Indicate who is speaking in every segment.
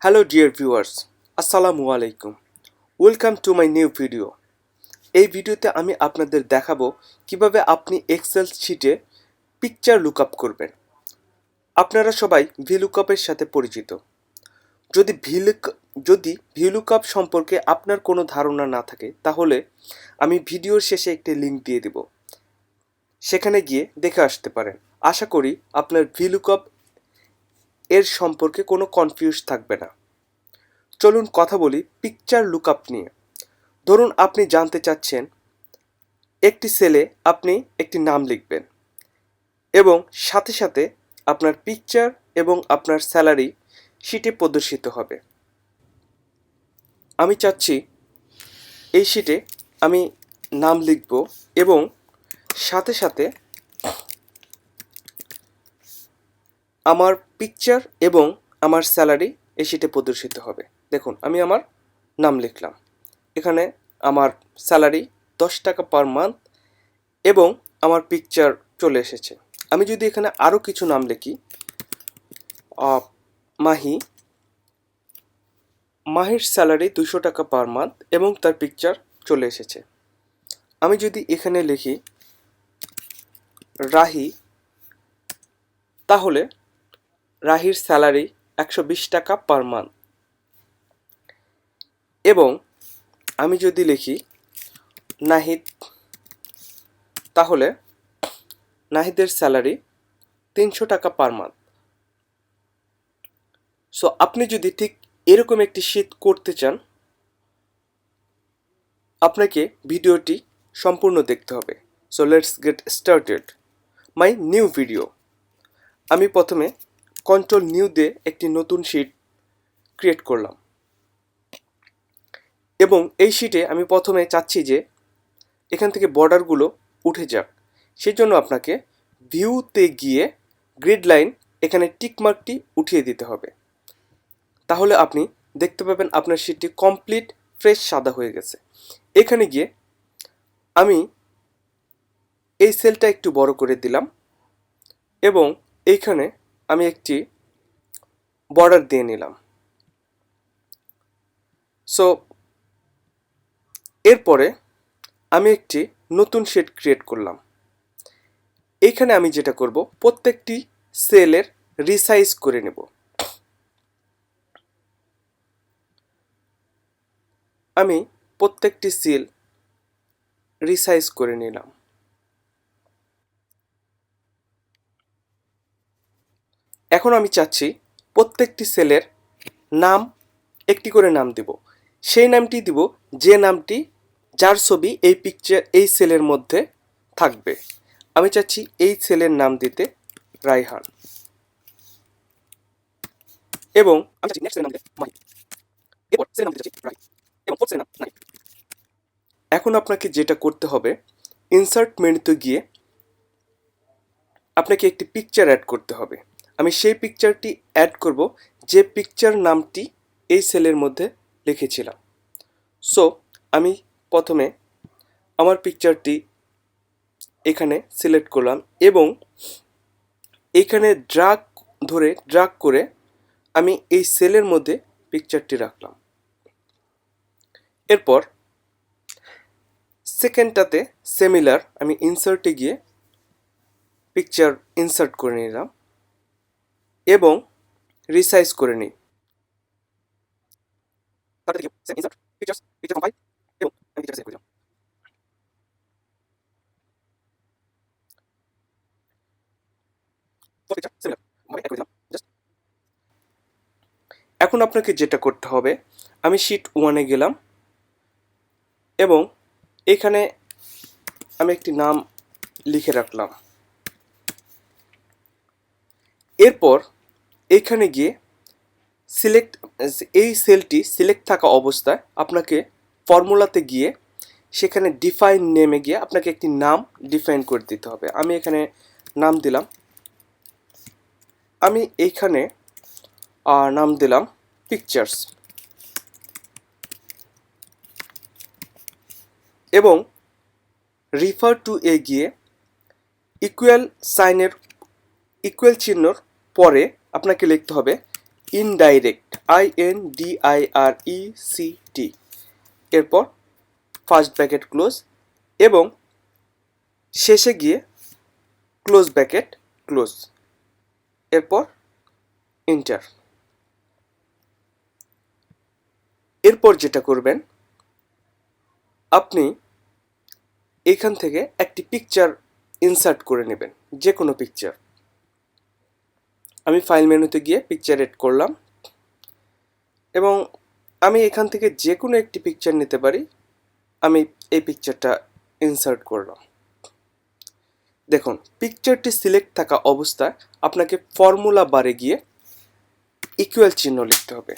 Speaker 1: Hello dear viewers, আসসালামু আলাইকুম। Welcome to my new video. এই ভিডিওতে আমি আপনাদের দেখাবো কিভাবে আপনি এক্সেল শিটে পিকচার লুকআপ করবেন। আপনারা সবাই ভিলুকআপের সাথে পরিচিত। যদি ভিলুকআপ সম্পর্কে আপনার কোনো ধারণা না থাকে তাহলে আমি ভিডিওর শেষে একটি লিঙ্ক দিয়ে দেব, সেখানে গিয়ে দেখে আসতে পারেন। আশা করি আপনার ভিলুকআপ এর সম্পর্কে কোনো কনফিউজ থাকবে না। চলুন কথা বলি পিকচার লুকআপ নিয়ে। ধরুন আপনি জানতে চাচ্ছেন একটি সেলে আপনি একটি নাম লিখবেন এবং সাথে সাথে আপনার পিকচার এবং আপনার স্যালারি শিটে প্রদর্শিত হবে। আমি চাচ্ছি এই শিটে আমি নাম লিখব এবং সাথে সাথে আমার পিকচার এবং আমার স্যালারি এই শিটে প্রদর্শিত হবে। দেখুন আমি আমার নাম লিখলাম, এখানে আমার স্যালারি 10 টাকা পার মান্থ এবং আমার পিকচার চলে এসেছে। আমি যদি এখানে আরও কিছু নাম লিখি, মাহির স্যালারি 200 টাকা পার মান্থ এবং তার পিকচার চলে এসেছে। আমি যদি এখানে লিখি রাহি, তাহলে রাহির স্যালারি 120 টাকা পার মান্থ এবং আমি যদি লিখি নাহিদ, তাহলে নাহিদের স্যালারি 300 টাকা পার মান্থ। সো আপনি যদি ঠিক এরকম একটি শীট করতে চান, আপনাকে ভিডিওটি সম্পূর্ণ দেখতে হবে। So let's get started my new video. আমি প্রথমে কন্ট্রোল নিউ দিয়ে একটি নতুন শীট ক্রিয়েট করলাম এবং এই শীটে আমি প্রথমে চাচ্ছি যে এখান থেকে বর্ডারগুলো উঠে যাক। সেই জন্য আপনাকে ভিউতে গিয়ে গ্রিড লাইন এখানে টিকমার্কটি উঠিয়ে দিতে হবে। তাহলে আপনি দেখতে পাবেন আপনার শীটটি কমপ্লিট ফ্রেশ সাদা হয়ে গেছে। এখানে গিয়ে আমি এই সেলটা একটু বড় করে দিলাম এবং এইখানে আমি একটি বর্ডার দিয়ে নিলাম। সো এরপরে আমি একটি নতুন শীট ক্রিয়েট করলাম। এইখানে আমি যেটা করব, প্রত্যেকটি সেলের রিসাইজ করে নেব। আমি প্রত্যেকটি সেল রিসাইজ করে নিলাম। এখন আমি চাচ্ছি প্রত্যেকটি সেলের নাম একটি করে নাম দেব। সেই নামটি দিব যে নামটি যার ছবি এই সেলের মধ্যে থাকবে। আমি চাচ্ছি এই সেলের নাম দিতে রায়হান এবং আমি চাচ্ছি নেক্সট সেলের নাম দিতে মাহিদ। এরপর সেলের নাম দিতে চাচ্ছি রাহি এবং ফোর্থ সেলের নাম নাহিদ। এখন আপনাকে যেটা করতে হবে, ইনসার্ট মেনুতে গিয়ে আপনাকে একটি পিকচার অ্যাড করতে হবে। আমি সেই পিকচারটি অ্যাড করব যে পিকচার নামটি এই সেলের মধ্যে লিখেছিলাম। সো আমি প্রথমে আমার পিকচারটি এখানে সিলেক্ট করলাম এবং এখানে ড্রাগ করে আমি এই সেলের মধ্যে পিকচারটি রাখলাম। এরপর সেকেন্ডটাতে সিমিলার আমি ইনসার্টে গিয়ে পিকচার ইনসার্ট করে নিলাম এবং রিসাইজ করে নিই। এখন আপনাকে যেটা করতে হবে, আমি শিট 1-এ গেলাম এবং এখানে আমি একটি নাম লিখে রাখলাম। এরপর এইখানে গিয়ে এই সেলটি সিলেক্ট থাকা অবস্থায় আপনাকে ফর্মুলাতে গিয়ে সেখানে ডিফাইন নেমে গিয়ে আপনাকে একটি নাম ডিফাইন করে দিতে হবে। আমি এখানে নাম দিলাম, আমি এইখানে নাম দিলাম পিকচার্স এবং রিফার টু এ গিয়ে ইকুয়াল চিহ্নর পরে আপনাকে লিখতে হবে ইনডাইরেক্ট। INDIRECT, এরপর ফার্স্ট ব্র্যাকেট ক্লোজ এবং শেষে গিয়ে ক্লোজ ব্র্যাকেট ক্লোজ, এরপর এন্টার। এরপর যেটা করবেন, আপনি এইখান থেকে একটি পিকচার ইনসার্ট করে নেবেন, যে কোনো পিকচার। আমি ফাইল মেনুতে গিয়ে পিকচার এড করলাম এবং আমি এখান থেকে যে কোনো একটি পিকচার নিতে পারি। আমি এই পিকচারটা ইনসার্ট করলাম। দেখুন, পিকচারটি সিলেক্ট থাকা অবস্থায় আপনাকে ফর্মুলা বারে গিয়ে ইকুয়াল চিহ্ন লিখতে হবে।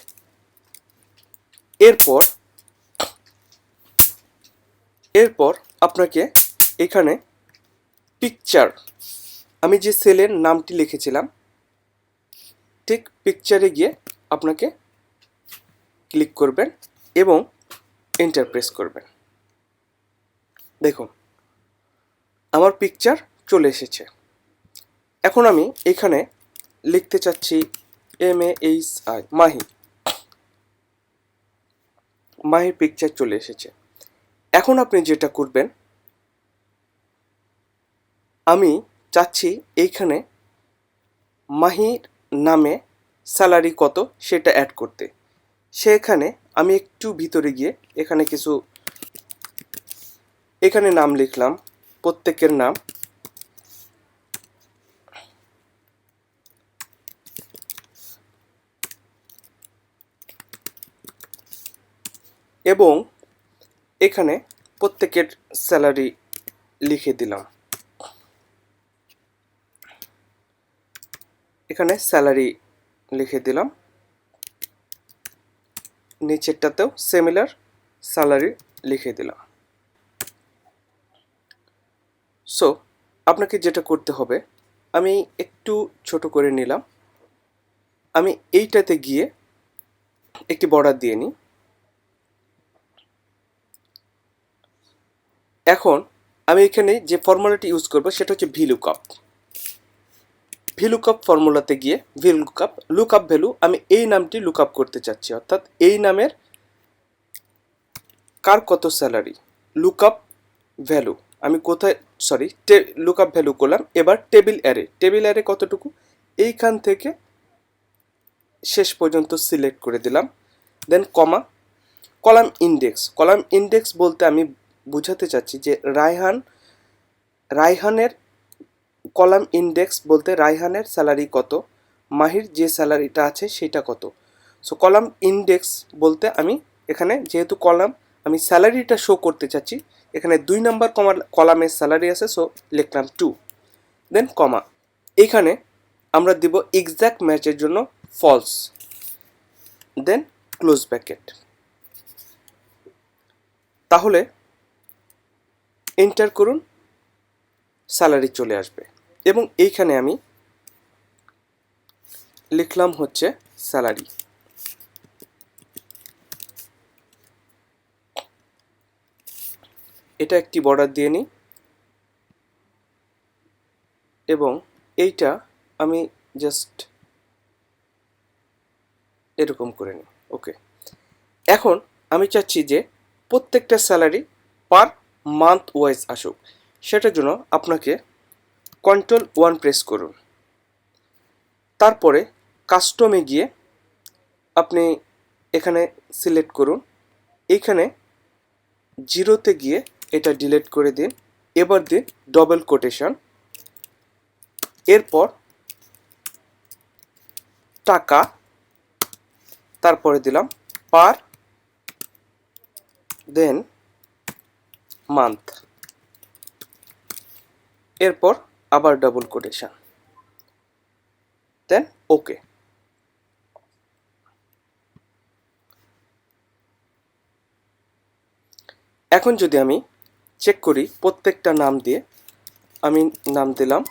Speaker 1: এরপর আপনাকে এখানে পিকচার, আমি যে সেলের নামটি লিখেছিলাম ঠিক পিকচারে গিয়ে আপনাকে ক্লিক করবেন এবং এন্টার প্রেস করবেন। দেখুন, আমার পিকচার চলে এসেছে। এখন আমি এখানে লিখতে চাচ্ছি MAHI, মাহির পিকচার চলে এসেছে। এখন আপনি যেটা করবেন, আমি চাচ্ছি এইখানে মাহির নামে স্যালারি কত সেটা অ্যাড করতে। সেখানে আমি একটু ভিতরে গিয়ে এখানে নাম লিখলাম, প্রত্যেকের নাম, এবং এখানে প্রত্যেকের স্যালারি লিখে দিলাম। এখানে স্যালারি লিখে দিলাম, নিচেরটাতেও সিমিলার স্যালারি লিখে দিলাম। সো আপনাকে যেটা করতে হবে, আমি একটু ছোট করে নিলাম। আমি এইটাতে গিয়ে একটি বর্ডার দিয়ে নিই। এখন আমি এখানে যে ফর্মুলাটি ইউজ করব সেটা হচ্ছে VLOOKUP ফর্মুলাতে গিয়ে লুকআপ ভ্যালু, আমি এই নামটি লুকআপ করতে চাচ্ছি, অর্থাৎ এই নামের কার কত স্যালারি, লুকআপ ভ্যালু। আমি লুকআপ ভ্যালু করলাম। এবার টেবিল অ্যারে কতটুকু, এইখান থেকে শেষ পর্যন্ত সিলেক্ট করে দিলাম। দেন কমা, কলাম ইন্ডেক্স বলতে আমি বোঝাতে চাচ্ছি যে রায়হানের কলাম ইন্ডেক্স বলতে রায়হানের স্যালারি কত, মাহির যে স্যালারিটা আছে সেটা কত। সো কলাম ইন্ডেক্স বলতে আমি এখানে যেহেতু কলাম আমি স্যালারিটা শো করতে চাচ্ছি, এখানে 2 নম্বর কলামের স্যালারি আছে, সো লিখলাম 2, দেন কমা। এখানে আমরা দিব এক্সাক্ট ম্যাচের জন্য ফলস, দেন ক্লোজ ব্র্যাকেট। তাহলে এন্টার করুন, স্যালারি চলে আসবে এবং এইখানে আমি লিখলাম হচ্ছে স্যালারি। এটা একটি বর্ডার দিয়ে নিই এবং এইটা আমি জাস্ট এরকম করে নিই। ওকে, এখন আমি চাচ্ছি যে প্রত্যেকটা স্যালারি পার মান্থ ওয়াইজ আসুক। সেটার জন্য আপনাকে Ctrl+1 প্রেস করুন। তারপরে কাস্টমে গিয়ে আপনি এখানে সিলেক্ট করুন, এইখানে 0তে গিয়ে এটা ডিলিট করে দিন। এবার দিন ডবল কোটেশন, এরপর টাকা, তারপরে দিলাম পার, দেন মান্থ, এরপর আবার ডাবল কোটেশন, দেন ওকে। এখন যদি আমি চেক করি প্রত্যেকটা নাম দিয়ে, আমি নাম দিলাম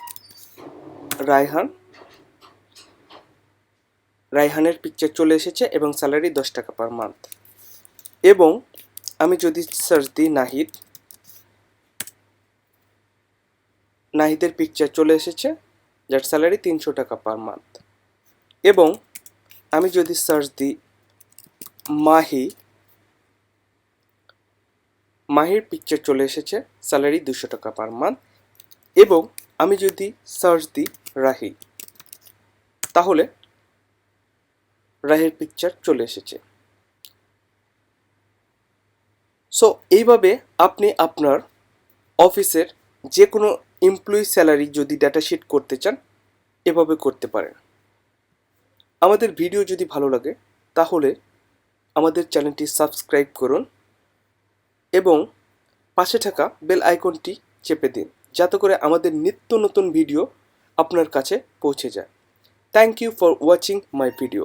Speaker 1: রায়হানের পিকচার চলে এসেছে এবং স্যালারি 10 টাকা পার মান্থ। এবং আমি যদি সার্চ দিই নাহিদের পিকচার চলে এসেছে, যার স্যালারি 300 টাকা পার মান্থ। এবং আমি যদি সার্চ দিই মাহির পিকচার চলে এসেছে, স্যালারি 200 টাকা পার মান্থ। এবং আমি যদি সার্চ দিই রাহি, তাহলে রাহির পিকচার চলে এসেছে। সো এইভাবে আপনি আপনার অফিসের যে কোনো এমপ্লয়ি স্যালারি যদি ডাটা শিট করতে চান, এভাবে করতে পারেন। আমাদের ভিডিও যদি ভালো লাগে তাহলে আমাদের চ্যানেলটি সাবস্ক্রাইব করুন এবং পাশে থাকা বেল আইকনটি চেপে দিন, যাতে করে আমাদের নিত্য নতুন ভিডিও আপনার কাছে পৌঁছে যায়। Thank you for watching my video.